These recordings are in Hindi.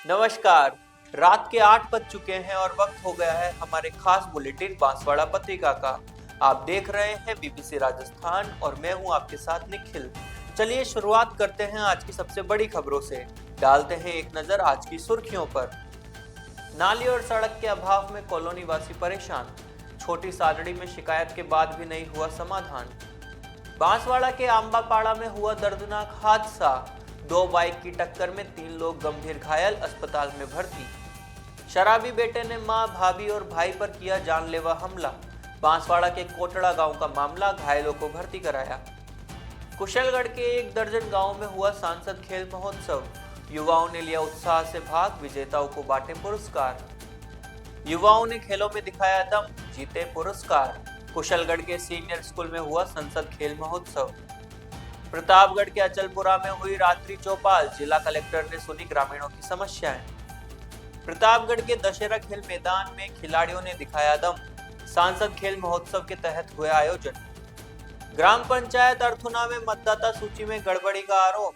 नमस्कार। रात के 8 बज चुके हैं और वक्त हो गया है हमारे खास बुलेटिन बांसवाड़ा पत्रिका का। आप देख रहे हैं बीबीसी राजस्थान और मैं हूं आपके साथ निखिल। चलिए शुरुआत करते हैं आज की सबसे बड़ी खबरों से। डालते हैं एक नजर आज की सुर्खियों पर। नाली और सड़क के अभाव में कॉलोनी वासी परेशान। छोटी सादड़ी में शिकायत के बाद भी नहीं हुआ समाधान। बांसवाड़ा के आंबापाड़ा में हुआ दर्दनाक हादसा। 2 बाइक की टक्कर में 3 लोग गंभीर घायल, अस्पताल में भर्ती। शराबी बेटे ने मां, भाभी और भाई पर किया जानलेवा हमला। बांसवाड़ा के कोटड़ा गांव का मामला, घायलों को भर्ती कराया। कुशलगढ़ के 1 दर्जन गांव में हुआ सांसद खेल महोत्सव। युवाओं ने लिया उत्साह से भाग, विजेताओं को बांटे पुरस्कार। युवाओं ने खेलों में दिखाया दम, जीते पुरस्कार। कुशलगढ़ के सीनियर स्कूल में हुआ संसद खेल महोत्सव। प्रतापगढ़ के अचलपुरा में हुई रात्रि चौपाल, जिला कलेक्टर ने सुनी ग्रामीणों की समस्याएं। प्रतापगढ़ के दशहरा खेल मैदान में खिलाड़ियों ने दिखाया दम, सांसद खेल महोत्सव के तहत हुए आयोजन। ग्राम पंचायत अर्थुना में मतदाता सूची में गड़बड़ी का आरोप,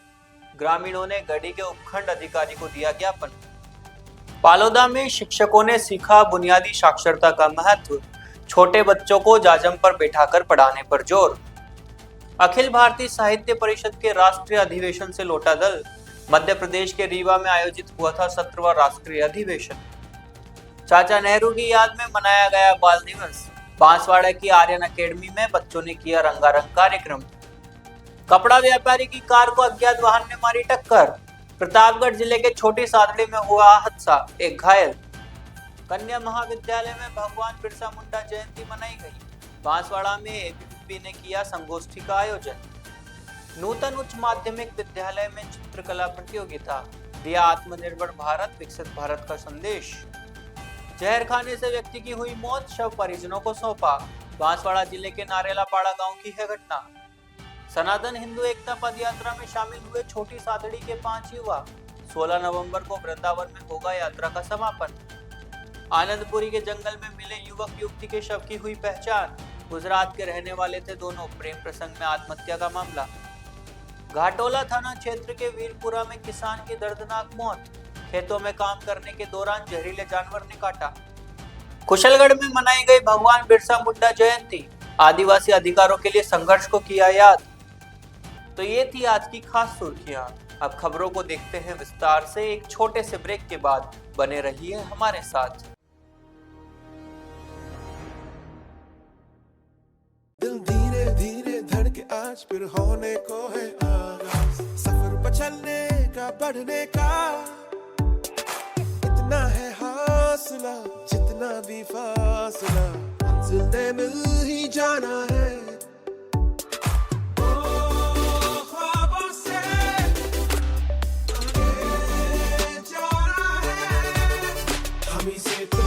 ग्रामीणों ने गढ़ी के उपखंड अधिकारी को दिया ज्ञापन। पालोदा में शिक्षकों ने सीखा बुनियादी साक्षरता का महत्व, छोटे बच्चों को जाजम पर बैठाकर पढ़ाने पर जोर। अखिल भारतीय साहित्य परिषद के राष्ट्रीय अधिवेशन से लौटा दल, मध्य प्रदेश के रीवा में आयोजित हुआ था 17वां राष्ट्रीय अधिवेशन। चाचा नेहरू की याद में मनाया गया बाल दिवस। बांसवाड़ा की आर्यन अकेडमी में बच्चों ने किया रंगारंग कार्यक्रम। कपड़ा व्यापारी की कार को अज्ञात वाहन ने मारी टक्कर। प्रतापगढ़ जिले के छोटी सादड़ी में हुआ हादसा, 1 घायल। कन्या महाविद्यालय में भगवान बिरसा मुंडा जयंती मनाई गई। बांसवाड़ा में एबीवीपी ने किया संगोष्ठी का आयोजन। नूतन उच्च माध्यमिक विद्यालय में चित्रकला प्रतियोगिता, दिया आत्मनिर्भर भारत विकसित भारत का संदेश। जहर खाने से व्यक्ति की हुई मौत, शव परिजनों को सौंपा। बांसवाड़ा जिले के नारेलापाड़ा गांव की है घटना। सनातन हिंदू एकता पद यात्रा में शामिल हुए छोटी सादड़ी के 5 युवा। 16 नवंबर को वृंदावन में होगा यात्रा का समापन। आनंदपुरी के जंगल में मिले युवक युवती के शव की हुई पहचान। गुजरात के रहने वाले थे दोनों, प्रेम प्रसंग में आत्महत्या का मामला। घाटोला थाना क्षेत्र के वीरपुरा में किसान की दर्दनाक मौत, खेतों में काम करने के दौरान जहरीले जानवर ने काटा। कुशलगढ़ में मनाई गई भगवान बिरसा मुंडा जयंती, आदिवासी अधिकारों के लिए संघर्ष को किया याद। तो ये थी आज की खास सुर्खियां। अब खबरों को देखते हैं विस्तार से। एक छोटे से ब्रेक के बाद बने रहिए हमारे साथ। दिल धीरे धीरे धड़के आज फिर होने को है आगाज, सफर पर चलने का, बढ़ने का। इतना है हौसला, जितना भी फासला, मंजिल ने मिल ही जाना है। ख्वाबों से आगे जाना है, हम ही से तो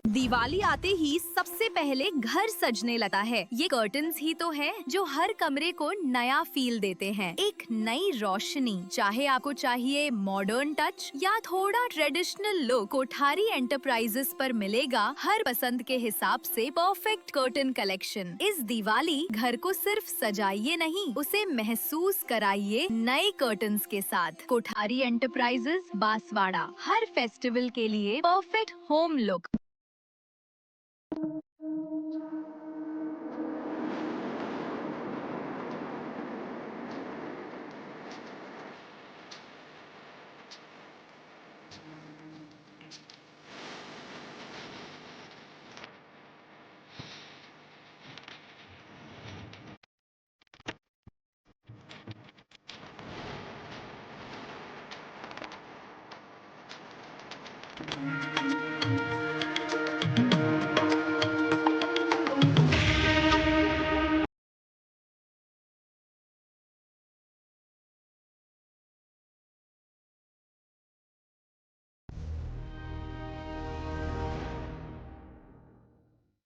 दिवाली आते ही सबसे पहले घर सजने लगता है। ये कर्टन्स ही तो है जो हर कमरे को नया फील देते हैं, एक नई रोशनी। चाहे आपको चाहिए मॉडर्न टच या थोड़ा ट्रेडिशनल लुक, कोठारी एंटरप्राइजेस पर मिलेगा हर पसंद के हिसाब से परफेक्ट कर्टन कलेक्शन। इस दिवाली घर को सिर्फ सजाइए नहीं, उसे महसूस कराइए नए कर्टन्स के साथ। कोठारी एंटरप्राइजेस बांसवाड़ा, हर फेस्टिवल के लिए परफेक्ट होम लुक।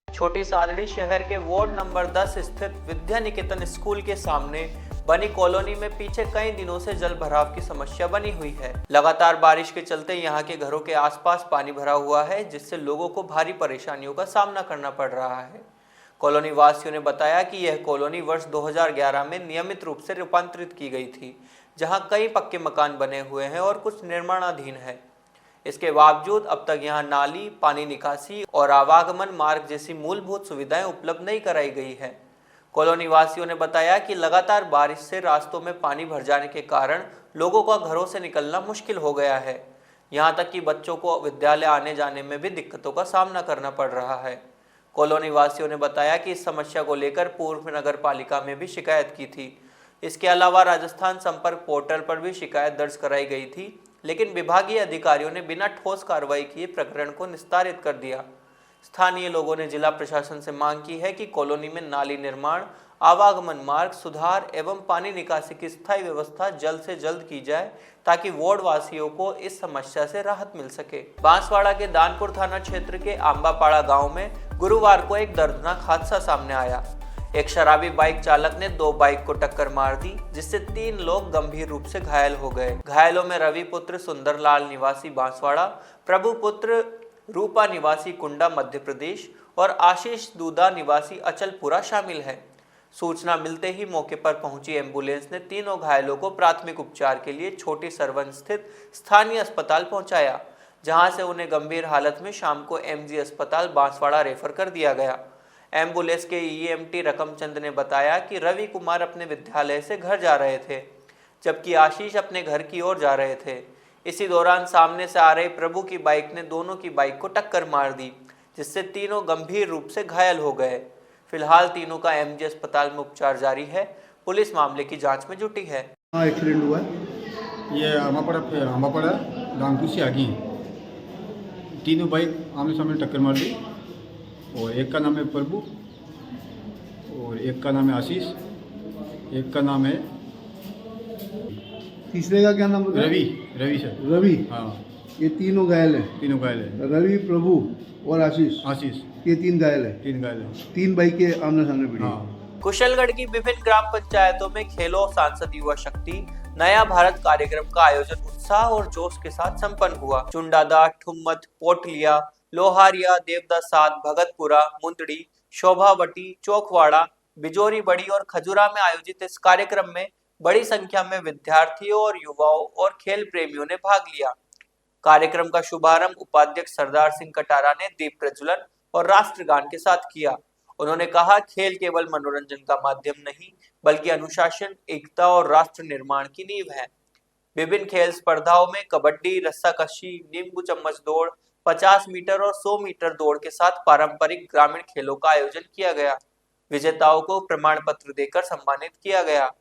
छोटी सादड़ी शहर के वार्ड नंबर 10 स्थित विद्या निकेतन स्कूल के सामने बनी कॉलोनी में पीछे कई दिनों से जल भराव की समस्या बनी हुई है। लगातार बारिश के चलते यहाँ के घरों के आसपास पानी भरा हुआ है, जिससे लोगों को भारी परेशानियों का सामना करना पड़ रहा है। कॉलोनी वासियों ने बताया कि यह कॉलोनी वर्ष 2011 में नियमित रूप से रूपांतरित की गई थी, जहां कई पक्के मकान बने हुए हैं और कुछ निर्माणाधीन है। इसके बावजूद अब तक यहां नाली, पानी निकासी और आवागमन मार्ग जैसी मूलभूत सुविधाएं उपलब्ध नहीं कराई गई है। कॉलोनी वासियों ने बताया कि लगातार बारिश से रास्तों में पानी भर जाने के कारण लोगों का घरों से निकलना मुश्किल हो गया है। यहां तक कि बच्चों को विद्यालय आने जाने में भी दिक्कतों का सामना करना पड़ रहा है। कॉलोनी वासियों ने बताया कि इस समस्या को लेकर पूर्व नगर पालिका में भी शिकायत की थी। इसके अलावा राजस्थान संपर्क पोर्टल पर भी शिकायत दर्ज कराई गई थी, लेकिन विभागीय अधिकारियों ने बिना ठोस कार्रवाई किए प्रकरण को निस्तारित कर दिया। स्थानीय लोगों ने जिला प्रशासन से मांग की है कि कॉलोनी में नाली निर्माण, आवागमन मार्ग सुधार एवं पानी निकासी की स्थायी व्यवस्था जल्द से जल्द की जाए ताकि वार्ड वासियों को इस समस्या से राहत मिल सके। बांसवाड़ा के दानपुर थाना क्षेत्र के आंबापाड़ा गांव में गुरुवार को एक दर्दनाक हादसा सामने आया। एक शराबी बाइक चालक ने 2 बाइक को टक्कर मार दी, जिससे 3 लोग गंभीर रूप से घायल हो गए। घायलों में रवि पुत्र सुंदरलाल निवासी बांसवाड़ा, प्रभु पुत्र रूपा निवासी कुंडा मध्य प्रदेश और आशीष दूदा निवासी अचलपुरा शामिल है। सूचना मिलते ही मौके पर पहुंची एम्बुलेंस ने तीनों घायलों को प्राथमिक उपचार के लिए छोटी सरवन स्थित स्थानीय अस्पताल पहुंचाया, जहां से उन्हें गंभीर हालत में शाम को एमजी अस्पताल बांसवाड़ा रेफर कर दिया गया। एम्बुलेंस के ईएमटी रकमचंद ने बताया कि रवि कुमार अपने विद्यालय से घर जा रहे थे, जबकि आशीष अपने घर की ओर जा रहे थे। इसी दौरान सामने से आ रहे प्रभु की बाइक ने दोनों की बाइक को टक्कर मार दी, जिससे तीनों गंभीर रूप से घायल हो गए। फिलहाल तीनों का एमजी अस्पताल में उपचार जारी है। पुलिस मामले की जांच में जुटी है। एक्सीडेंट हुआ है, ये आमापाड़ा दानपुर से आगे तीनों बाइक आमने सामने टक्कर मार दी और एक का नाम है प्रभु और एक का नाम है आशीष, एक का नाम है तीसरे का क्या नाम बताया? रवि सर। रवि। हाँ, ये तीनों घायल है। तीनों घायल है। रवि, प्रभु और आशीष, ये 3 घायल है। 3 घायल है। 3 बाइकें आमने सामने भिड़ी। हाँ। कुशलगढ़ की विभिन्न ग्राम पंचायतों में खेलो सांसद युवा शक्ति नया भारत कार्यक्रम का आयोजन उत्साह और जोश के साथ संपन्न हुआ। चुंडादा, ठुम्मत, पोटलिया, लोहारिया, देवदासात, भगतपुरा, मुंदड़ी, शोभावटी, चौकवाड़ा, बिजोरी बड़ी और खजुरा में आयोजित इस कार्यक्रम में बड़ी संख्या में विद्यार्थियों और युवाओं और खेल प्रेमियों ने भाग लिया। कार्यक्रम का शुभारंभ उपाध्यक्ष सरदार सिंह कटारा ने दीप प्रज्वलन और राष्ट्रगान के साथ किया। उन्होंने कहा, खेल केवल मनोरंजन का माध्यम नहीं, बल्कि अनुशासन, एकता और राष्ट्र निर्माण की नींव है। विभिन्न खेल स्पर्धाओं में कबड्डी, रस्साकशी, नींबू चम्मच दौड़, 50 मीटर और 100 मीटर दौड़ के साथ पारंपरिक ग्रामीण खेलों का आयोजन किया गया। विजेताओं को प्रमाण पत्र देकर सम्मानित किया गया।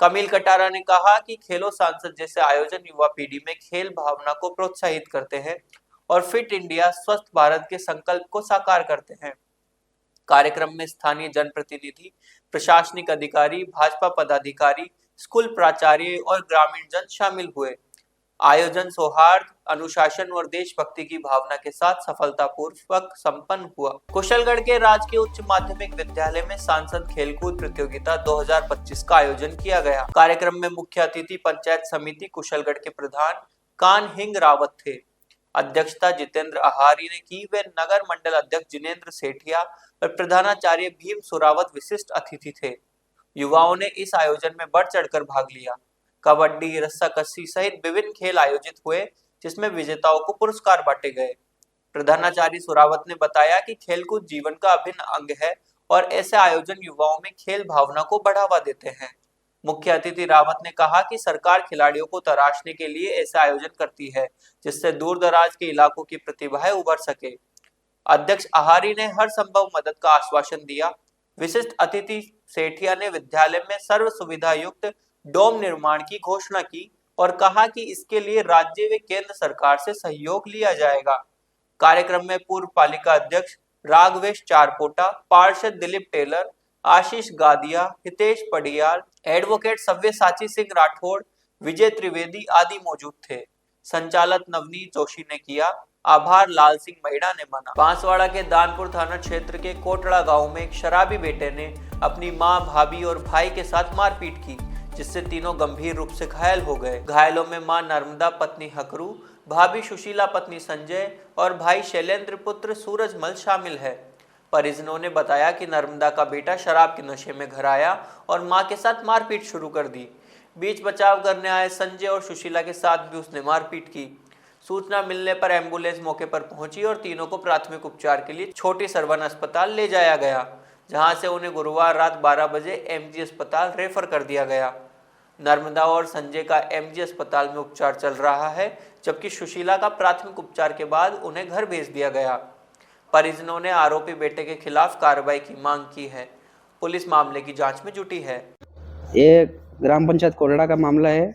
कमिल कटारा ने कहा कि खेलो सांसद जैसे आयोजन युवा पीढ़ी में खेल भावना को प्रोत्साहित करते हैं और फिट इंडिया, स्वस्थ भारत के संकल्प को साकार करते हैं। कार्यक्रम में स्थानीय जनप्रतिनिधि, प्रशासनिक अधिकारी, भाजपा पदाधिकारी, स्कूल प्राचार्य और ग्रामीण जन शामिल हुए। आयोजन सौहार्द, अनुशासन और देशभक्ति की भावना के साथ सफलतापूर्वक संपन्न हुआ। कुशलगढ़ के राजकीय उच्च माध्यमिक विद्यालय में सांसद खेलकूद प्रतियोगिता 2025 का आयोजन किया गया। कार्यक्रम में मुख्य अतिथि पंचायत समिति कुशलगढ़ के प्रधान कान हिंग रावत थे। अध्यक्षता जितेंद्र आहारी ने की। वे नगर मंडल अध्यक्ष जिनेंद्र सेठिया और प्रधानाचार्य भीम सुरावत विशिष्ट अतिथि थे। युवाओं ने इस आयोजन में बढ़ चढ़कर भाग लिया। कबड्डी, रस्साकशी सहित विभिन्न खेल आयोजित हुए, जिसमें विजेताओं को पुरस्कार बांटे गए। प्रधानाचार्य सुरावत ने बताया कि खेलकूद जीवन का अभिन्न अंग है और ऐसे आयोजन युवाओं में खेल भावना को बढ़ावा देते हैं। मुख्य अतिथि रावत ने कहा कि सरकार खिलाड़ियों को तराशने के लिए ऐसे आयोजन करती है, जिससे दूर दराज के इलाकों की प्रतिभाएं उभर सके। अध्यक्ष आहारी ने हर संभव मदद का आश्वासन दिया। विशिष्ट अतिथि सेठिया ने विद्यालय में सर्व सुविधा युक्त डोम निर्माण की घोषणा की और कहा कि इसके लिए राज्य व केंद्र सरकार से सहयोग लिया जाएगा। कार्यक्रम में पूर्व पालिका अध्यक्ष राघवेश चारपोटा, पार्षद दिलीप टेलर, आशीष गादिया, हितेश पडियाल, एडवोकेट सव्यसाची सिंह राठौड़, विजय त्रिवेदी आदि मौजूद थे। संचालक नवनीत जोशी ने किया। आभार लाल सिंह महिड़ा ने माना। बांसवाड़ा के दानपुर थाना क्षेत्र के कोटड़ा गांव में एक शराबी बेटे ने अपनी मां, भाभी और भाई के साथ मारपीट की, जिससे तीनों गंभीर रूप से घायल हो गए। घायलों में मां नर्मदा पत्नी हकरू, भाभी सुशीला पत्नी संजय और भाई शैलेंद्र पुत्र सूरजमल शामिल है। परिजनों ने बताया कि नर्मदा का बेटा शराब के नशे में घर आया और मां के साथ मारपीट शुरू कर दी। बीच बचाव करने आए संजय और सुशीला के साथ भी उसने मारपीट की। सूचना मिलने पर एम्बुलेंस मौके पर पहुंची और तीनों को प्राथमिक उपचार के लिए छोटी सरवन अस्पताल ले जाया गया, जहां से उन्हें गुरुवार रात 12 बजे एमजी अस्पताल रेफर कर दिया गया। नर्मदा और संजय का एमजी अस्पताल में उपचार चल रहा है, जबकि सुशीला का प्राथमिक उपचार के बाद उन्हें घर भेज दिया गया। परिजनों ने आरोपी बेटे के खिलाफ कार्रवाई की मांग की है। पुलिस मामले की जांच में जुटी है। ये ग्राम पंचायत कोरड़ा का मामला है।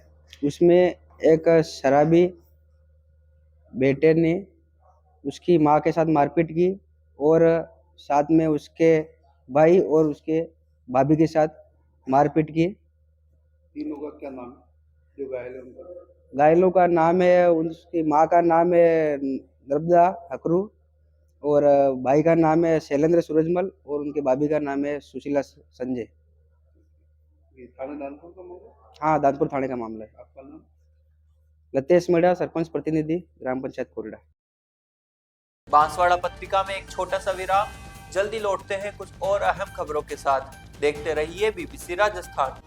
उसमें एक शराबी बेटे ने उसकी मां के साथ मारपीट की और साथ में उसके भाई और उसके भाभी के साथ मारपीट की। तीनों का क्या नाम है जो घायल है उनका? घायलों का नाम है, उसकी मां का नाम है नर्मदा हकरू और भाई का नाम है शैलेंद्र सूरजमल और उनके भाभी का नाम है सुशीला संजय। ये थाना दानपुर का मामला? हाँ, दानपुर थाने का मामला है। आपका नाम? लतेश मेड़ा, सरपंच प्रतिनिधि, ग्राम पंचायत कोरड़ा। बांसवाड़ा पत्रिका में एक छोटा सा विराम, जल्दी लौटते हैं कुछ और अहम खबरों के साथ। देखते रहिए बीबीसी राजस्थान।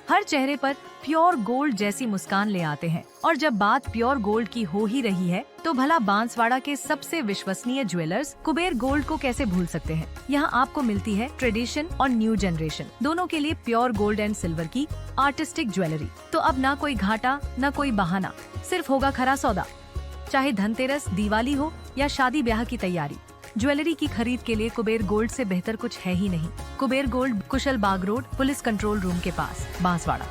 हर चेहरे पर प्योर गोल्ड जैसी मुस्कान ले आते हैं, और जब बात प्योर गोल्ड की हो ही रही है तो भला बांसवाड़ा के सबसे विश्वसनीय ज्वेलर्स कुबेर गोल्ड को कैसे भूल सकते हैं। यहाँ आपको मिलती है ट्रेडिशन और न्यू जनरेशन दोनों के लिए प्योर गोल्ड एंड सिल्वर की आर्टिस्टिक ज्वेलरी। तो अब ना कोई घाटा न कोई बहाना, सिर्फ होगा खरा सौदा। चाहे धनतेरस, दिवाली हो या शादी ब्याह की तैयारी, ज्वेलरी की खरीद के लिए कुबेर गोल्ड से बेहतर कुछ है ही नहीं। कुबेर गोल्ड, कुशल बाग रोड, पुलिस कंट्रोल रूम के पास, बांसवाड़ा।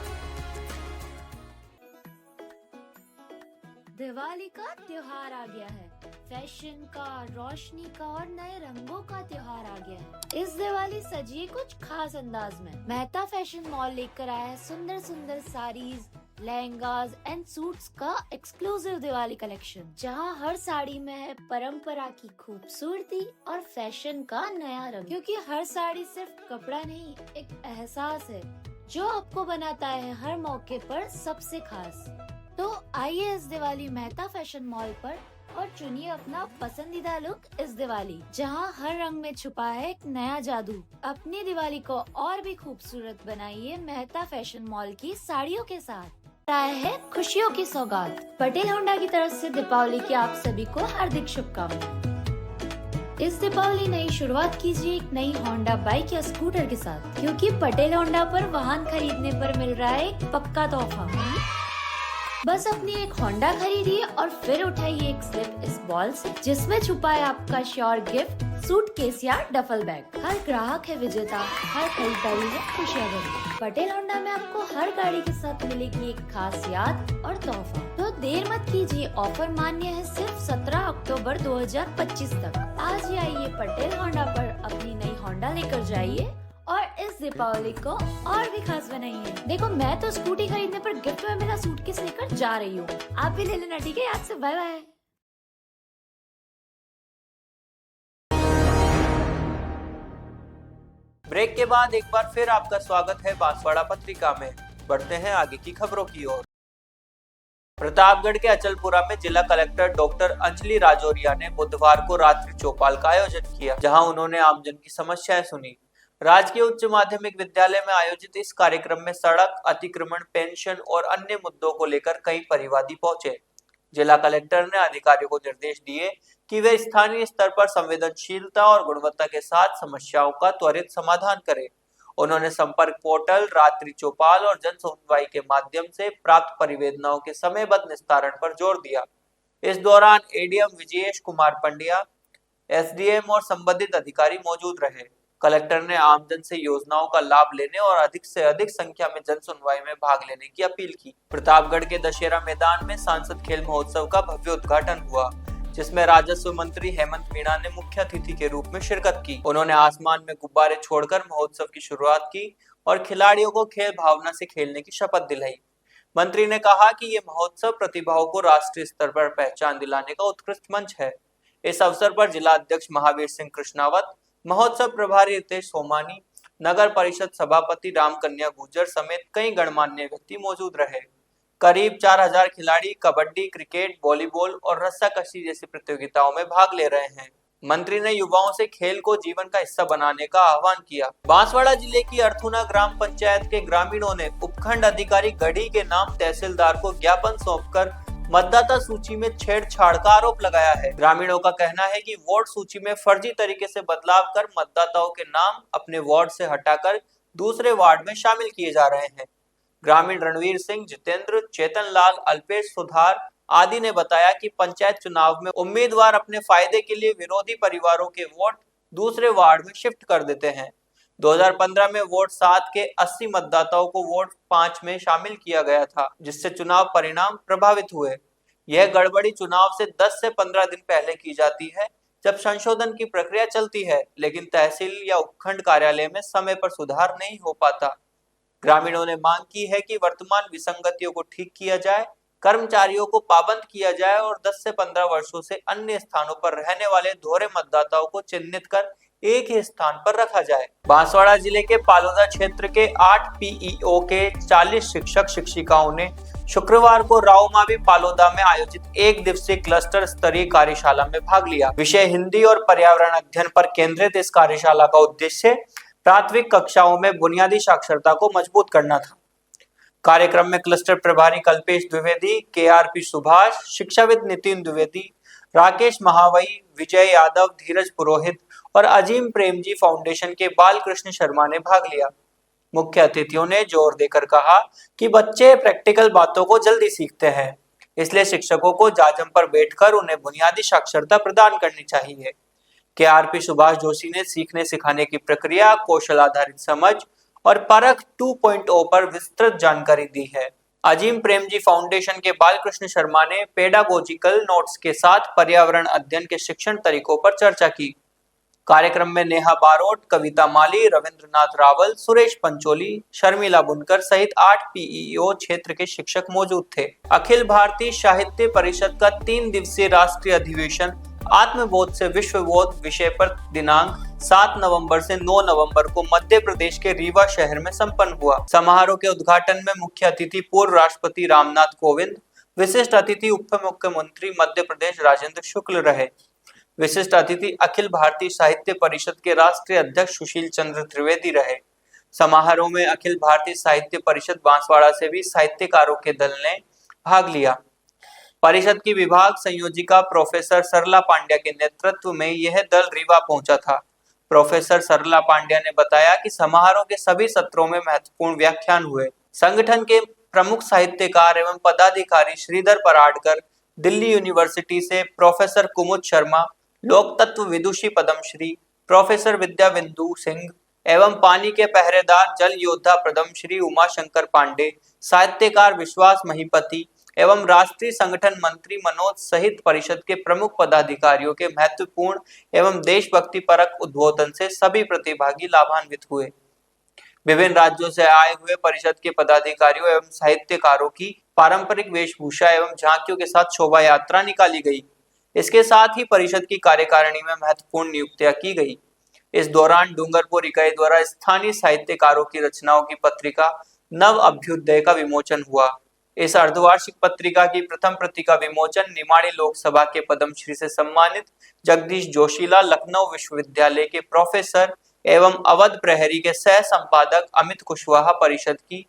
दिवाली का त्योहार आ गया है। फैशन का, रोशनी का और नए रंगों का त्योहार आ गया है। इस दिवाली सजिए कुछ खास अंदाज में। मेहता फैशन मॉल लेकर आया है सुंदर सुंदर साड़ीज, लहंगास एंड सूट्स का एक्सक्लूसिव दिवाली कलेक्शन, जहां हर साड़ी में है परंपरा की खूबसूरती और फैशन का नया रंग। क्योंकि हर साड़ी सिर्फ कपड़ा नहीं, एक एहसास है जो आपको बनाता है हर मौके पर सबसे खास। तो आइए इस दिवाली मेहता फैशन मॉल पर और चुनिए अपना पसंदीदा लुक इस दिवाली, जहां हर रंग में छुपा है एक नया जादू। अपनी दिवाली को और भी खूबसूरत बनाइए मेहता फैशन मॉल की साड़ियों के साथ। आया है खुशियों की सौगात। पटेल होंडा की तरफ से दीपावली की आप सभी को हार्दिक शुभकामनाएं। इस दीपावली नई शुरुआत कीजिए एक नई होंडा बाइक या स्कूटर के साथ, क्योंकि पटेल होंडा पर वाहन खरीदने पर मिल रहा है एक पक्का तोहफा। बस अपनी एक होंडा खरीदिए और फिर उठाइए एक स्लिप इस बॉल से, जिसमें छुपा है आपका श्योर गिफ्ट, सूटकेस या डफल बैग। हर ग्राहक है विजेता, हर खरीदारी है खुशियाँ भरी। पटेल होंडा में आपको हर गाड़ी के साथ मिलेगी एक खास याद और तोहफा। तो देर मत कीजिए, ऑफर मान्य है सिर्फ 17 अक्टूबर 2025 तक। आज ही आइए पटेल होंडा पर अपनी नई होंडा लेकर जाइए और इस दीपावली को और भी खास बनाइए। देखो, मैं तो स्कूटी खरीदने पर गिफ्ट में मिला सूटकेस लेकर जा रही हूँ, आप भी ले लेना, ठीक है? आज से बाय बाय। ब्रेक के बाद एक बार फिर आपका स्वागत है बांसवाड़ा पत्रिका में। बढ़ते हैं आगे की खबरों की ओर। प्रतापगढ़ के अचलपुरा में जिला कलेक्टर डॉक्टर अंजलि राजौरिया ने बुधवार को रात्रि चौपाल का आयोजन किया, जहां उन्होंने आमजन की समस्याएं सुनी। राजकीय उच्च माध्यमिक विद्यालय में आयोजित इस कार्यक्रम में सड़क अतिक्रमण, पेंशन और अन्य मुद्दों को लेकर कई परिवादी पहुंचे। जिला कलेक्टर ने अधिकारियों को निर्देश दिए कि वे स्थानीय स्तर पर संवेदनशीलता और गुणवत्ता के साथ समस्याओं का त्वरित समाधान करें। उन्होंने संपर्क पोर्टल, रात्रि चौपाल और जन सुनवाई के माध्यम से प्राप्त परिवेदनाओं के समयबद्ध निस्तारण पर जोर दिया। इस दौरान एडीएम विजयेश कुमार पंड्या, एसडीएम और संबंधित अधिकारी मौजूद रहे। कलेक्टर ने आमजन से योजनाओं का लाभ लेने और अधिक से अधिक संख्या में जन सुनवाई में भाग लेने की अपील की। प्रतापगढ़ के दशहरा मैदान में सांसद खेल महोत्सव का भव्य उद्घाटन हुआ, जिसमें राजस्व मंत्री हेमंत मीणा ने मुख्य अतिथि के रूप में शिरकत की। उन्होंने आसमान में गुब्बारे छोड़कर महोत्सव की शुरुआत की और खिलाड़ियों को खेल भावना से खेलने की शपथ दिलाई। मंत्री ने कहा कि ये महोत्सव प्रतिभाओं को राष्ट्रीय स्तर पर पहचान दिलाने का उत्कृष्ट मंच है। इस अवसर पर जिला अध्यक्ष महावीर सिंह कृष्णावत, महोत्सव प्रभारी रितेश सोमानी, नगर परिषद सभापति राम कन्या गुर्जर समेत कई गणमान्य व्यक्ति मौजूद रहे। करीब 4000 खिलाड़ी कबड्डी, क्रिकेट, वॉलीबॉल और रस्साकशी जैसी प्रतियोगिताओं में भाग ले रहे हैं। मंत्री ने युवाओं से खेल को जीवन का हिस्सा बनाने का आह्वान किया। बांसवाड़ा जिले की अर्थुना ग्राम पंचायत के ग्रामीणों ने उपखंड अधिकारी गढ़ी के नाम तहसीलदार को ज्ञापन सौंपकर मतदाता सूची में छेड़छाड़ का आरोप लगाया है। ग्रामीणों का कहना है कि वोट सूची में फर्जी तरीके से बदलाव कर मतदाताओं के नाम अपने वार्ड से हटाकर दूसरे वार्ड में शामिल किए जा रहे हैं। ग्रामीण रणवीर सिंह, जितेंद्र, चेतन लाल, अल्पेश सुधार आदि ने बताया कि पंचायत चुनाव में उम्मीदवार अपने फायदे के लिए विरोधी परिवारों के वोट दूसरे वार्ड में शिफ्ट कर देते हैं। 2015 में वोट 7 के 80 मतदाताओं को वोट 5 में शामिल किया गया था, जिससे चुनाव परिणाम प्रभावित हुए। यह गड़बड़ी चुनाव से 10 से 15 दिन पहले की जाती है, जब संशोधन की प्रक्रिया चलती है, लेकिन तहसील या उपखंड कार्यालय में समय पर सुधार नहीं हो पाता। ग्रामीणों ने मांग की है कि वर्तमान विसंगतियों को ठीक किया जाए, कर्मचारियों को पाबंद किया जाए और 10 से 15 वर्षों से अन्य स्थानों पर रहने वाले दोहरे मतदाताओं को चिन्हित कर एक ही स्थान पर रखा जाए। बांसवाड़ा जिले के पालोदा क्षेत्र के 8 पीईओ के 40 शिक्षक शिक्षिकाओं ने शुक्रवार को रावमावी पालोदा में आयोजित एक दिवसीय क्लस्टर स्तरीय कार्यशाला में भाग लिया। विषय हिंदी और पर्यावरण अध्ययन पर केंद्रित इस कार्यशाला का उद्देश्य प्राथमिक कक्षाओं में बुनियादी साक्षरता को मजबूत करना था। कार्यक्रम में क्लस्टर प्रभारी कल्पेश द्विवेदी, केआरपी सुभाष, शिक्षाविद नितिन द्विवेदी, राकेश महावई, विजय यादव, धीरज पुरोहित और अजीम प्रेमजी फाउंडेशन के बालकृष्ण शर्मा ने भाग लिया। मुख्य अतिथियों ने जोर देकर कहा कि बच्चे प्रैक्टिकल बातों को जल्दी सीखते हैं, इसलिए शिक्षकों को जाजम पर बैठकर उन्हें बुनियादी साक्षरता प्रदान करनी चाहिए। केआरपी सुभाष जोशी ने सीखने सिखाने की प्रक्रिया, कौशल आधारित समझ और परख 2.0 पर विस्तृत जानकारी दी है। अजीम प्रेमजी फाउंडेशन के बालकृष्ण शर्मा ने पेडागोजिकल नोट्स के साथ पर्यावरण अध्ययन के शिक्षण तरीकों पर चर्चा की। कार्यक्रम में नेहा बारोट, कविता माली, रविंद्रनाथ रावल, सुरेश पंचोली, शर्मिला बुनकर सहित 8 पीईओ क्षेत्र के शिक्षक मौजूद थे। अखिल भारतीय साहित्य परिषद का 3 दिवसीय राष्ट्रीय अधिवेशन आत्मबोध से विश्वबोध विषय पर दिनांक 7 नवंबर से 9 नवंबर को मध्य प्रदेश के रीवा शहर में संपन्न हुआ। समारोह के उद्घाटन में मुख्य अतिथि पूर्व राष्ट्रपति रामनाथ कोविंद, विशिष्ट अतिथि उप मुख्यमंत्री मध्य प्रदेश राजेंद्र शुक्ल रहे। विशिष्ट अतिथि अखिल भारतीय साहित्य परिषद के राष्ट्रीय अध्यक्ष सुशील चंद्र त्रिवेदी रहे। समारोह में अखिल भारतीय साहित्य परिषद बांसवाड़ा से भी साहित्यकारों के दल ने भाग लिया। परिषद की विभाग संयोजिका प्रोफेसर सरला पांड्या के नेतृत्व में यह दल रीवा पहुंचा था। प्रोफेसर सरला पांड्या ने बताया कि समारोह के सभी सत्रों में महत्वपूर्ण व्याख्यान हुए। संगठन के प्रमुख साहित्यकार एवं पदाधिकारी श्रीधर पराडकर, दिल्ली यूनिवर्सिटी से प्रोफेसर कुमुद शर्मा, लोक तत्व विदुषी पद्मश्री प्रोफेसर विद्याबिंदु सिंह एवं पानी के पहरेदार जल योद्धा पद्मश्री उमाशंकर पांडे, साहित्यकार विश्वास महिपति एवं राष्ट्रीय संगठन मंत्री मनोज सहित परिषद के प्रमुख पदाधिकारियों के महत्वपूर्ण एवं देशभक्ति परक उद्बोधन से सभी प्रतिभागी लाभान्वित हुए। विभिन्न राज्यों से आए हुए परिषद के पदाधिकारियों एवं साहित्यकारों की पारंपरिक वेशभूषा एवं झांकियों के साथ शोभा यात्रा निकाली गई। इसके साथ ही परिषद की कार्यकारिणी में महत्वपूर्ण नियुक्तियां की गई। इस दौरान डूंगरपुर इकाई द्वारा स्थानीय साहित्यकारों की रचनाओं की पत्रिका नव अभ्युदय का विमोचन हुआ। इस अर्धवार्षिक पत्रिका की प्रथम प्रति का विमोचन निमाड़ी लोकसभा के पद्मश्री से सम्मानित जगदीश जोशीला, लखनऊ विश्वविद्यालय के प्रोफेसर एवं अवध प्रहरी के सह संपादक अमित कुशवाहा, परिषद की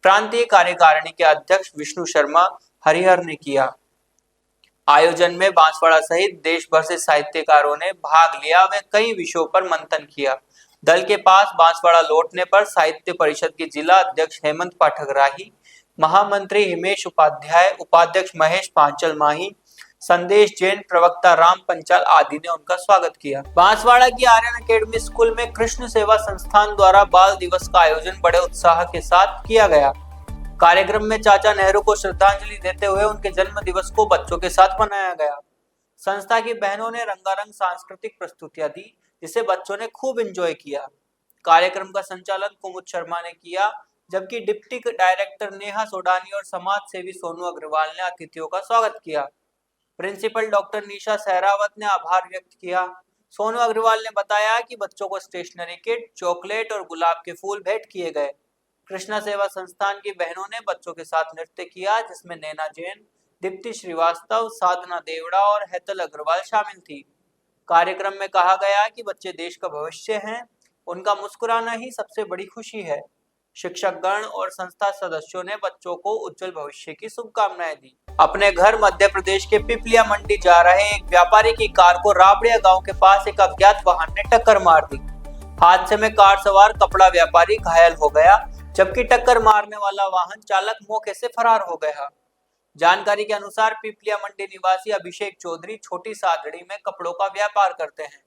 प्रांतीय कार्यकारिणी के अध्यक्ष विष्णु शर्मा हरिहर ने किया। आयोजन में बांसवाड़ा सहित देश भर से साहित्यकारों ने भाग लिया व कई विषयों पर मंथन किया। दल के पास बांसवाड़ा लौटने पर साहित्य परिषद के जिला अध्यक्ष हेमंत पाठक राही, महामंत्री हिमेश उपाध्याय, उपाध्यक्ष महेश पांचल माही, संदेश जैन, प्रवक्ता राम पंचाल आदि ने उनका स्वागत किया। बांसवाड़ा की आर्यन अकेडमी स्कूल में कृष्ण सेवा संस्थान द्वारा बाल दिवस का आयोजन बड़े उत्साह के साथ किया गया। कार्यक्रम में चाचा नेहरू को श्रद्धांजलि देते हुए उनके जन्म दिवस को बच्चों के साथ मनाया गया। संस्था की बहनों ने रंगारंग सांस्कृतिक प्रस्तुतियां दी, जिसे बच्चों ने खूब एंजॉय किया। कार्यक्रम का संचालन कुमुद शर्मा ने किया, जबकि डिप्टी डायरेक्टर नेहा सोडानी और समाज सेवी सोनू अग्रवाल ने अतिथियों का स्वागत किया। प्रिंसिपल डॉक्टर निशा सहरावत ने आभार व्यक्त किया। सोनू अग्रवाल ने बताया कि बच्चों को स्टेशनरी किट, चॉकलेट और गुलाब के फूल भेंट किए गए। कृष्णा सेवा संस्थान की बहनों ने बच्चों के साथ नृत्य किया, जिसमें नैना जैन, दीप्ति श्रीवास्तव, साधना देवड़ा और हेतल अग्रवाल शामिल थी। कार्यक्रम में कहा गया कि बच्चे देश का भविष्य हैं, उनका मुस्कुराना ही सबसे बड़ी खुशी है। शिक्षकगण और संस्था सदस्यों ने बच्चों को उज्जवल भविष्य की शुभकामनाएं दी। अपने घर मध्य प्रदेश के पिपलिया मंडी जा रहे एक व्यापारी की कार को राबड़िया गांव के पास एक अज्ञात वाहन ने टक्कर मार दी। हादसे में कार सवार कपड़ा व्यापारी घायल हो गया, जबकि टक्कर मारने वाला वाहन चालक मौके से फरार हो गया। जानकारी के अनुसार पिपलिया मंडी निवासी अभिषेक चौधरी छोटी सादड़ी में कपड़ों का व्यापार करते हैं।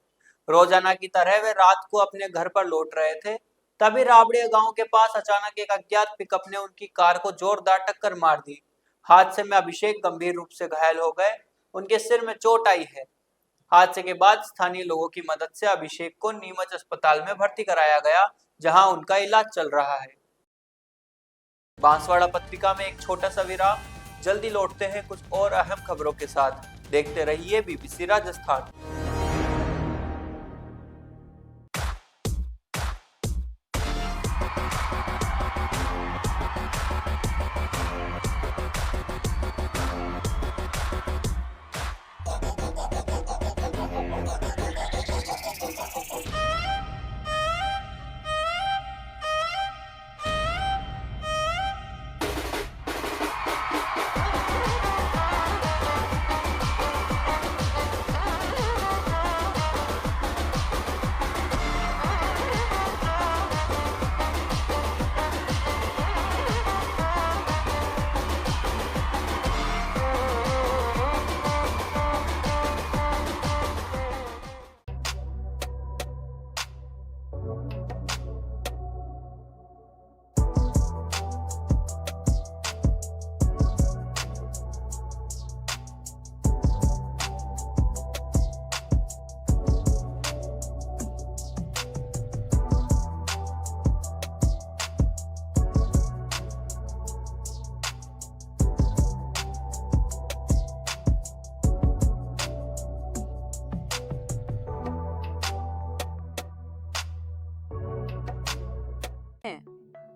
रोजाना की तरह वे रात को अपने घर पर लौट रहे थे, तभी राबड़िया गांव के पास अचानक एक अज्ञात पिकअप ने उनकी कार को जोरदार टक्कर मार दी। हादसे में अभिषेक गंभीर रूप से घायल हो गए, उनके सिर में चोट आई है। हादसे के बाद स्थानीय लोगों की मदद से अभिषेक को नीमच अस्पताल में भर्ती कराया गया, जहां उनका इलाज चल रहा है। बांसवाड़ा पत्रिका में एक छोटा सा विराम, जल्दी लौटते हैं कुछ और अहम खबरों के साथ। देखते रहिए बीबीसी राजस्थान।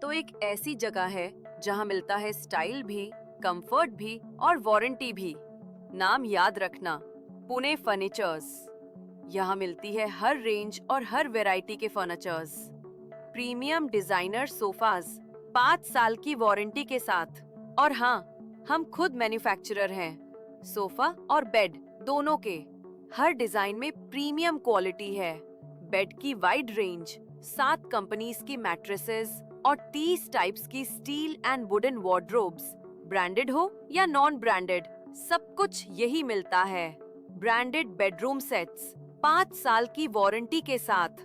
तो एक ऐसी जगह है जहां मिलता है स्टाइल भी, कंफर्ट भी और वारंटी भी। नाम याद रखना, पुणे फर्नीचर्स। यहाँ मिलती है हर रेंज और हर वैरायटी के फर्नीचर्स। प्रीमियम डिजाइनर सोफाज 5 साल की वारंटी के साथ। और हाँ, हम खुद मैन्युफैक्चरर हैं, सोफा और बेड दोनों के। हर डिजाइन में प्रीमियम क्वालिटी है। बेड की वाइड रेंज, 7 कंपनीज की मैट्रेसेस और 30 टाइप्स की steel and wooden wardrobes. Branded हो या नॉन ब्रांडेड, सब कुछ यही मिलता है। ब्रांडेड बेडरूम सेट्स 5 साल की वारंटी के साथ।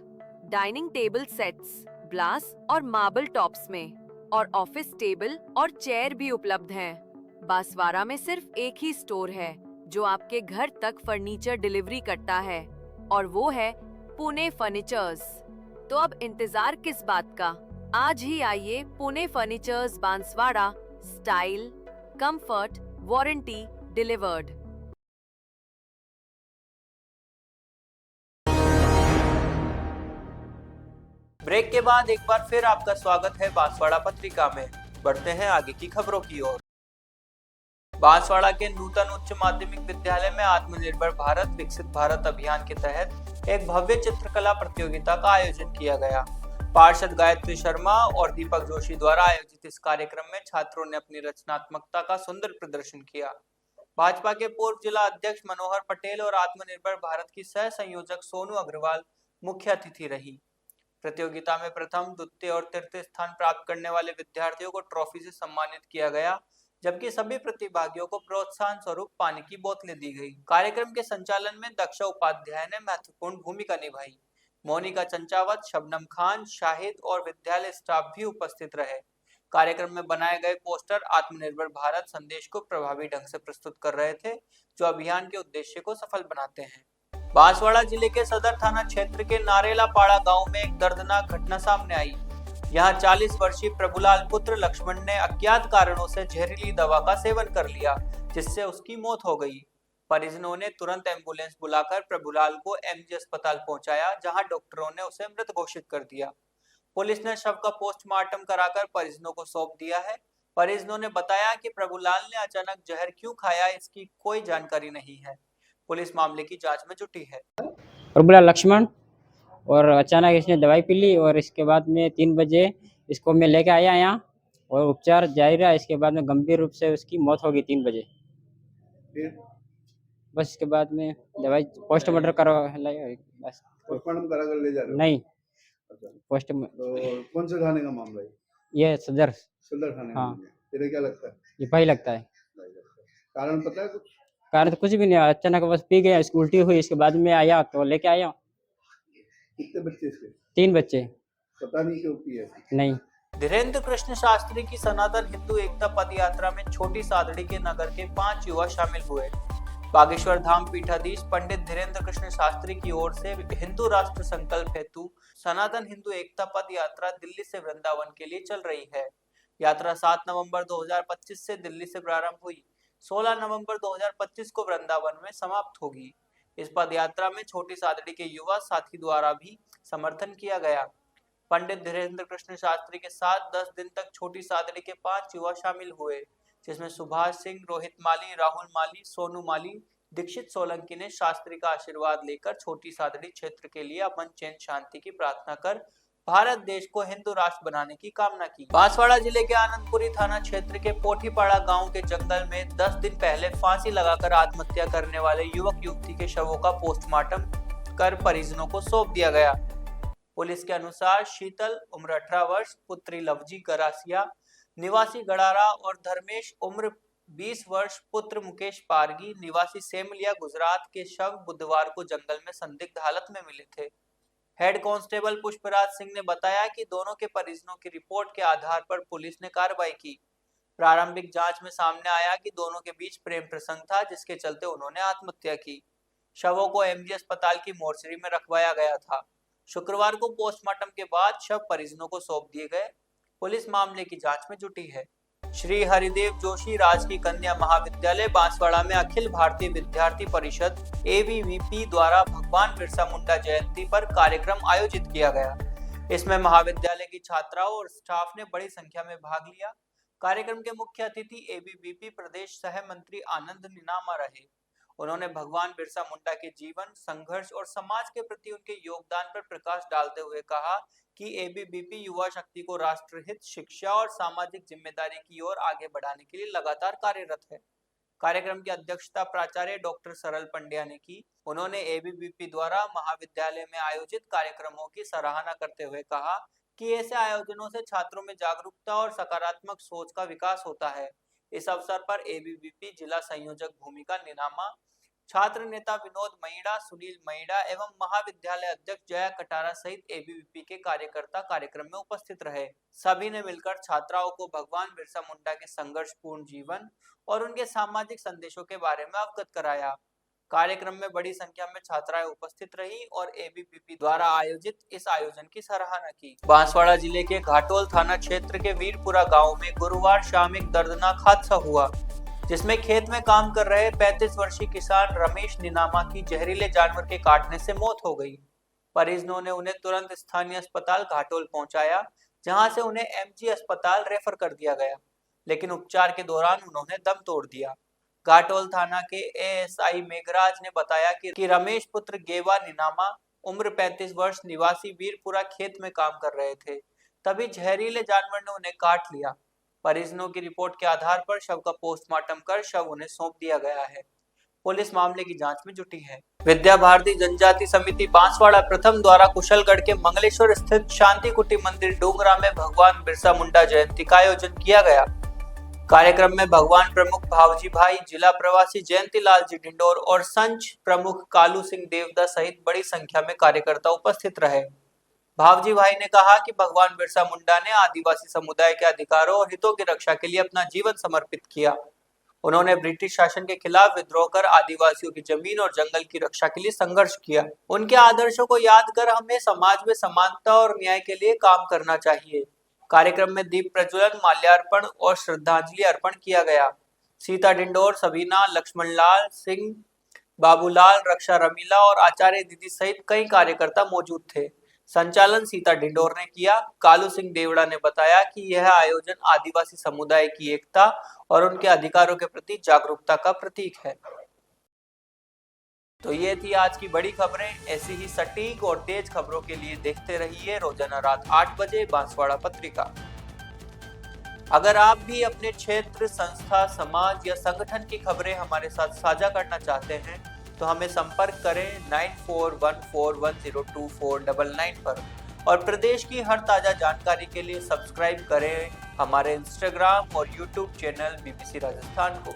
डाइनिंग टेबल सेट्स ग्लास और मार्बल टॉप्स में। और ऑफिस टेबल और चेयर भी उपलब्ध हैं। बांसवाड़ा में सिर्फ एक ही स्टोर है जो आपके घर तक फर्नीचर डिलीवरी करता है, और वो है पुणे फर्नीचर्स। तो अब इंतजार किस बात का? आज ही आइए Pune furnitures Banswara. Style, comfort, warranty delivered. Break के बाद एक बार फिर आपका स्वागत है बांसवाड़ा पत्रिका में। बढ़ते हैं आगे की खबरों की ओर। बांसवाड़ा के नूतन उच्च माध्यमिक विद्यालय में आत्मनिर्भर भारत विकसित भारत अभियान के तहत एक भव्य चित्रकला प्रतियोगिता का आयोजन किया गया। पार्षद गायत्री शर्मा और दीपक जोशी द्वारा आयोजित इस कार्यक्रम में छात्रों ने अपनी रचनात्मकता का सुंदर प्रदर्शन किया। भाजपा के पूर्व जिला अध्यक्ष मनोहर पटेल और आत्मनिर्भर भारत की सह संयोजक सोनू अग्रवाल मुख्य अतिथि रही। प्रतियोगिता में प्रथम, द्वितीय और तृतीय स्थान प्राप्त करने वाले विद्यार्थियों को ट्रॉफी से सम्मानित किया गया, जबकि सभी प्रतिभागियों को प्रोत्साहन स्वरूप पानी की बोतलें दी गई। कार्यक्रम के संचालन में दक्षा उपाध्याय ने महत्वपूर्ण भूमिका निभाई। मोनिका चंचावत, शबनम खान, शाहिद और विद्यालय स्टाफ भी उपस्थित रहे। कार्यक्रम में बनाए गए पोस्टर आत्मनिर्भर भारत संदेश को प्रभावी ढंग से प्रस्तुत कर रहे थे, जो अभियान के उद्देश्य को सफल बनाते हैं। बांसवाड़ा जिले के सदर थाना क्षेत्र के नारेला पाड़ा गांव में एक दर्दनाक घटना सामने आई। यहां 40 वर्षीय प्रभुलाल पुत्र लक्ष्मण ने अज्ञात कारणों से जहरीली दवा का सेवन कर लिया, जिससे उसकी मौत हो गई। परिजनों ने तुरंत एम्बुलेंस बुलाकर प्रभुलाल को एमजी अस्पताल पहुंचाया, जहां डॉक्टरों ने उसे मृत घोषित कर दिया। पुलिस ने शव का पोस्टमार्टम कराकर परिजनों को सौंप दिया है। परिजनों ने बताया कि प्रभुलाल ने अचानक जहर क्यों खाया, इसकी कोई जानकारी नहीं है। पुलिस मामले की जांच में जुटी है। प्रभुलाल लक्ष्मण। और अचानक इसने दवाई पी ली और इसके बाद में 3 बजे इसको मैं लेके आया यहाँ और उपचार जारी रहा। इसके बाद में गंभीर रूप से उसकी मौत हो गई 3 बजे। फिर बस इसके बाद में दवाई पोस्टमार्टम करवा लाया बस। पोस्टमार्टम करा कर ले जा रहे हो? नहीं, अच्छा, पोस्ट तो कौन से थाने का मामला है? ये सदर सदर थाने का हाँ। मामला है। तेरे क्या लगता है? ये भाई लगता है। कारण पता है कुछ? कारण तो कुछ भी नहीं, अचानक बस पी गया, इसकी उल्टी हुई, इसके बाद में आया तो लेके आया। कितने बच्चे इसके? 3 बच्चे। पता नहीं क्यों पिए? नहीं। धीरेन्द्र कृष्ण शास्त्री की सनातन हिंदू एकता पद यात्रा में छोटी सादड़ी के नगर के 5 युवा शामिल हुए। बागेश्वर धाम पीठाधीश पंडित धीरेन्द्र कृष्ण शास्त्री की ओर से हिंदू राष्ट्र संकल्प हेतु सनातन हिंदू एकता पद यात्रा दिल्ली से वृंदावन के लिए चल रही है। यात्रा 7 नवंबर 2025 से दिल्ली से प्रारंभ हुई, 16 नवंबर 2025 को वृंदावन में समाप्त होगी। इस पद यात्रा में छोटी सादड़ी के युवा साथी द्वारा भी समर्थन किया गया। पंडित धीरेन्द्र कृष्ण शास्त्री के साथ 10 दिन तक छोटी सादड़ी के 5 युवा शामिल हुए, जिसमें सुभाष सिंह, रोहित माली, राहुल माली, सोनू माली, दीक्षित सोलंकी ने शास्त्री का आशीर्वाद लेकर छोटी सादड़ी क्षेत्र के लिए अमन चैन शांति की प्रार्थना कर भारत देश को हिंदू राष्ट्र बनाने की कामना की। बांसवाड़ा जिले के आनंदपुरी थाना क्षेत्र के पोठीपाड़ा गांव के जंगल में 10 दिन पहले फांसी लगाकर आत्महत्या करने वाले युवक युवती के शवों का पोस्टमार्टम कर परिजनों को सौंप दिया गया। पुलिस के अनुसार शीतल उम्र 18 वर्ष, पुत्री लवजी गरासिया निवासी गड़ारा और धर्मेश उम्र 20 वर्ष, पुत्र मुकेश पारगी निवासी सेमलिया गुजरात के शव बुधवार को जंगल में संदिग्ध हालत में मिले थे। हेड कांस्टेबल पुष्पराज सिंह ने बताया कि दोनों के परिजनों की रिपोर्ट के आधार पर पुलिस ने कार्रवाई की। प्रारंभिक जांच में सामने आया कि दोनों के बीच प्रेम प्रसंग था, जिसके चलते उन्होंने आत्महत्या की। शवों को एमजी अस्पताल की मोर्चरी में रखवाया गया था। शुक्रवार को पोस्टमार्टम के बाद शव परिजनों को सौंप दिए गए। पुलिस मामले की जांच में जुटी है। श्री हरिदेव जोशी राजकीय कन्या महाविद्यालय बांसवाड़ा में अखिल भारतीय विद्यार्थी परिषद ABVP द्वारा भगवान बिरसा मुंडा जयंती पर कार्यक्रम आयोजित किया गया। इसमें महाविद्यालय की छात्राओं और स्टाफ ने बड़ी संख्या में भाग लिया। कार्यक्रम के मुख्य अतिथि ABVP प्रदेश सह मंत्री आनंद निनामा रहे। उन्होंने भगवान बिरसा मुंडा के जीवन, संघर्ष और समाज के प्रति उनके योगदान पर प्रकाश डालते हुए कहा कि ABVP युवा शक्ति को राष्ट्रहित, शिक्षा और सामाजिक जिम्मेदारी की ओर आगे बढ़ाने के लिए लगातार कार्यरत है। कार्यक्रम की अध्यक्षता प्राचार्य डॉक्टर सरल पंड्या ने की। उन्होंने ABVP द्वारा महाविद्यालय में आयोजित कार्यक्रमों की सराहना करते हुए कहा कि ऐसे आयोजनों से छात्रों में जागरूकता और सकारात्मक सोच का विकास होता है। इस अवसर पर ABVP जिला संयोजक भूमिका निनामा, छात्र नेता विनोद मईड़ा, सुनील मईड़ा एवं महाविद्यालय अध्यक्ष जया कटारा सहित ABVP के कार्यकर्ता कार्यक्रम में उपस्थित रहे। सभी ने मिलकर छात्राओं को भगवान बिरसा मुंडा के संघर्षपूर्ण जीवन और उनके सामाजिक संदेशों के बारे में अवगत कराया। कार्यक्रम में बड़ी संख्या में छात्राएं उपस्थित रही और ABVP द्वारा आयोजित इस आयोजन की सराहना की। बांसवाड़ा जिले के घाटोल थाना क्षेत्र के वीरपुरा गांव में गुरुवार शाम एक दर्दनाक हादसा हुआ, जिसमें खेत में काम कर रहे 35 वर्षीय किसान रमेश निनामा की जहरीले जानवर के काटने से मौत हो गई। परिजनों ने उन्हें तुरंत स्थानीय अस्पताल घाटोल पहुंचाया, जहां से उन्हें MG अस्पताल रेफर कर दिया गया, लेकिन उपचार के दौरान उन्होंने दम तोड़ दिया। घाटोल थाना के ASI मेघराज ने बताया कि रमेश पुत्र गेवा निनामा उम्र 35 वर्ष निवासी वीरपुरा खेत में काम कर रहे थे, तभी जहरीले जानवर ने उन्हें काट लिया। परिजनों की रिपोर्ट के आधार पर शव का पोस्टमार्टम कर शव उन्हें सौंप दिया गया है। पुलिस मामले की जांच में जुटी है। विद्या भारती जनजाति समिति बांसवाड़ा प्रथम द्वारा कुशलगढ़ के मंगलेश्वर स्थित शांति कुटी मंदिर डोंगरा में भगवान बिरसा मुंडा जयंती का आयोजन किया गया। कार्यक्रम में भगवान प्रमुख भावजी भाई, जिला प्रवासी जयंती लाल जी डिंडोर और संच प्रमुख कालू सिंह देवदा सहित बड़ी संख्या में कार्यकर्ता उपस्थित रहे। भावजी भाई ने कहा कि भगवान बिरसा मुंडा ने आदिवासी समुदाय के अधिकारों और हितों की रक्षा के लिए अपना जीवन समर्पित किया। उन्होंने ब्रिटिश शासन के खिलाफ विद्रोह कर आदिवासियों की जमीन और जंगल की रक्षा के लिए संघर्ष किया। उनके आदर्शों को याद कर हमें समाज में समानता और न्याय के लिए काम करना चाहिए। कार्यक्रम में दीप प्रज्वलन, माल्यार्पण और श्रद्धांजलि अर्पण किया गया। सीता डिंडोर, सबीना, लक्ष्मण लाल सिंह, बाबूलाल, रक्षा रमीला और आचार्य दीदी सहित कई कार्यकर्ता मौजूद थे। संचालन सीता डिंडोर ने किया। कालू सिंह देवड़ा ने बताया कि यह आयोजन आदिवासी समुदाय की एकता और उनके अधिकारों के प्रति जागरूकता का प्रतीक है। तो ये थी आज की बड़ी खबरें। ऐसी ही सटीक और तेज खबरों के लिए देखते रहिए रोजाना रात 8 बजे बांसवाड़ा पत्रिका। अगर आप भी अपने क्षेत्र, संस्था, समाज या संगठन की खबरें हमारे साथ साझा करना चाहते हैं तो हमें संपर्क करें 9414102499 पर और प्रदेश की हर ताजा जानकारी के लिए सब्सक्राइब करें हमारे इंस्टाग्राम और यूट्यूब चैनल बीबीसी राजस्थान को।